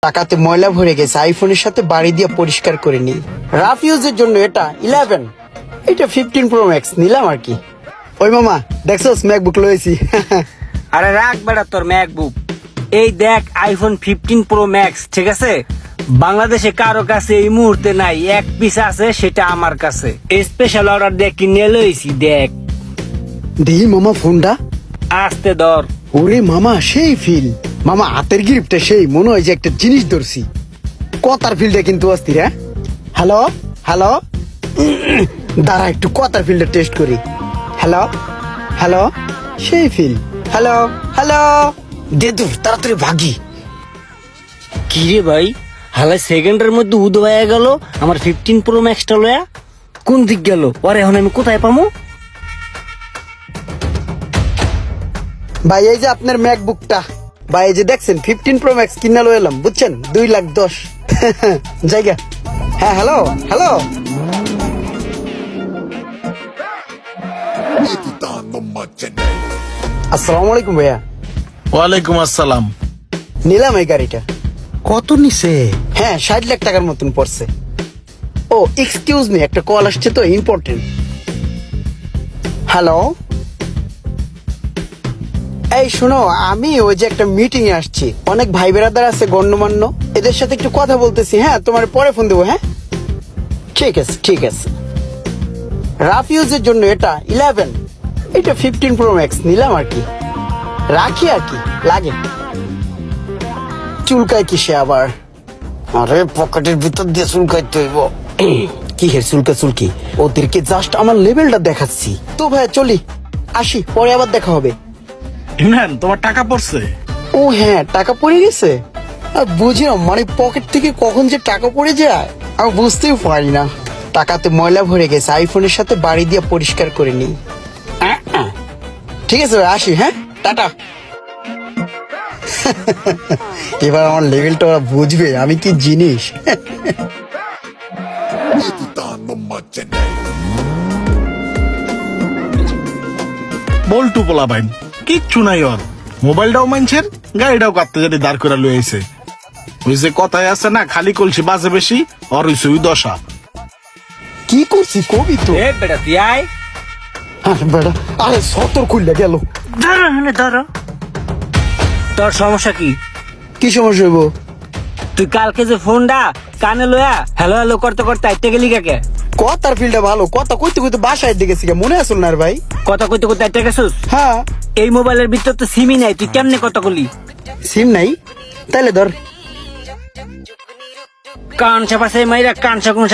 টাকাতে ময়লা ভরে গেছে, আইফোনের সাথে বাড়ি দিয়ে পরিষ্কার করে নিই। রাফ ইউজের জন্য এটা 11, এটা 15 প্রো ম্যাক্স নিলাম আর কি। ওই মামা দেখছস ম্যাকবুক লয়েছি। আরে রাখ বেটা তোর ম্যাকবুক, এই দেখ আইফোন 15 প্রো ম্যাক্স, ঠিক আছে? বাংলাদেশে কারো কাছে এই মুহূর্তে নাই, এক পিস আছে, সেটা আমার কাছে স্পেশাল অর্ডার দিয়ে কিনে লইছি। দেখ দেহি মামা ফোনটা, আস্তে ধর। ওরে মামা সেই ফিল, মামা হাতের গ্রিপটা সেই, মনে হয় যে একটা জিনিস ধরছি। কথার ফিল্ডে কিন্তু অস্থির। হ্যাঁ হ্যালো হ্যালো, দাঁড়া একটু কথার ফিল্ডে টেস্ট করি। হ্যালো হ্যালো, সেই ফিল। হ্যালো হ্যালো, দে দূর তাড়াতাড়ি ভাগি। কি রে ভাই, হালাই সেকেন্ডের মধ্যে উদো হয়ে গেল আমার 15 প্রো ম্যাক্সটা লয়া। কোন দিক গেল পরে, এখন আমি কোথায় পামু? ভাই এই যে আপনার ম্যাকবুকটা, ভাই এই যে দেখছেন 15 প্রো ম্যাক্স কিনা লো এলাম, বুঝছেন 2,10,000 জায়গা। হ্যাঁ হ্যালো হ্যালো, আসসালামু আলাইকুম ভাইয়া। ওয়ালাইকুম আসসালাম। নিলাম এই গাড়িটা। কত নিছে? হ্যাঁ 60 লাখ টাকার মতন পড়ছে। ও এক্সকিউজ মি, একটা কল আসছে তো ইম্পর্টেন্ট। হ্যালো, এই শোনো, আমি ওই যে একটা মিটিং এ আসছি, অনেক ভাই বেরাদার আছে গণ্যমান্য, এদের সাথে একটু কথা বলতেছি। হ্যাঁ তোমার পরে ফোন দেবো। হ্যাঁ ঠিক আছে ঠিক আছে। রাফ ইউজের জন্য এটা 11, এটা 15 প্রো ম্যাক্স নিলাম আর কি, রাখি আর কি, লাগে। চুলকায় কিসে আবার? আরে পকেটের ভিতর দিয়ে চুলকাইতে হইব। কি হে চুলকা চুলকি, ওদেরকে জাস্ট আমার লেভেলটা দেখাচ্ছি তো। ভাইয়া চলি, আসি, পরে আবার দেখা হবে। ইমরান, তোমার টাকা পড়ছে? ও হ্যাঁ, টাকা পড়ে গেছে। বুঝি না, মানে পকেট থেকে কখন যে টাকা পড়ে যায় আমি বুঝতেই পারি না। টাকাতে ময়লা ভরে গেছে, আইফোনের সাথে বাড়ি দিয়ে পরিষ্কার করে নিই। ঠিক আছে ভাই, আসি। হ্যাঁ টাটা। এবার আমার লেভেলটা ওরা বুঝবে আমি কি জিনিস। বল্টু পোলা বাইন, কিচ্ছু নাই ওর। মোবাইলটাও মানছেন, গাড়িটাও কাটতে যদি দাঁড় করে লইছে। ওই যে কথায় আছে না, খালি কলসি বাজে বেশি, ওর হইছে ওই দশা। কি করছি কবি তো। এ বেটা তুই আয়। আরে বেটা, আরে সতর খুললে গেল। ধরো এখানে ধরো। তোর সমস্যা কি? কি সমস্যা হইব? তুই কালকে যে ফোনটা কানে লয়া হ্যালো হ্যালো করতে করতে আইতে গেলি কাকে? কথার ফিল্ডটা ভালো, কথা কইতে কইতে বাসায় দিকে মনে আসল না রে ভাই। কথা কইতে কইতে আইতে গেছিস? হ্যাঁ। এই মোবাইলের ভিতর তো সিমই নাই, তুই কেমনে কথা কলি? সিম নাই? তাইলে ধর। কান চাপাছে মাইরা কান চাকুন